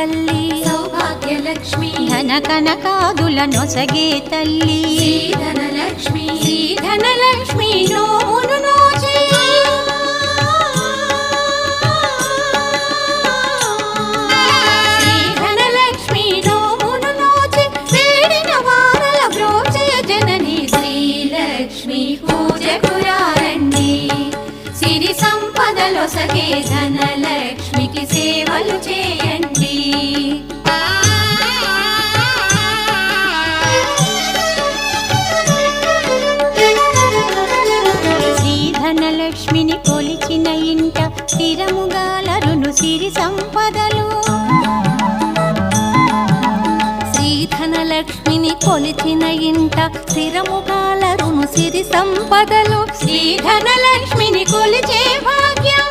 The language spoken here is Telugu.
తల్లి, సౌభాగ్యలక్ష్మి ధన కనకాదుల నొసగే తల్లి, ధనలక్ష్మి ధనలక్ష్మి నోమును నోచే ధనలక్ష్మి నోమును నోచే వేడిన వారల బ్రోచే జనని శ్రీలక్ష్మి పూజకురారండి, సిరి సంపదలొసగే ధనలక్ష్మికి సేవలు చేయండి. ధనలక్ష్మిని కొలిచిన ఇంట స్థిరముగాలరును సిరి సంపదలు, శ్రీధనలక్ష్మిని కొలిచిన ఇంట స్థిరముగాలరును సిరి సంపదలు, శ్రీధనలక్ష్మిని కొలిచే భాగ్యం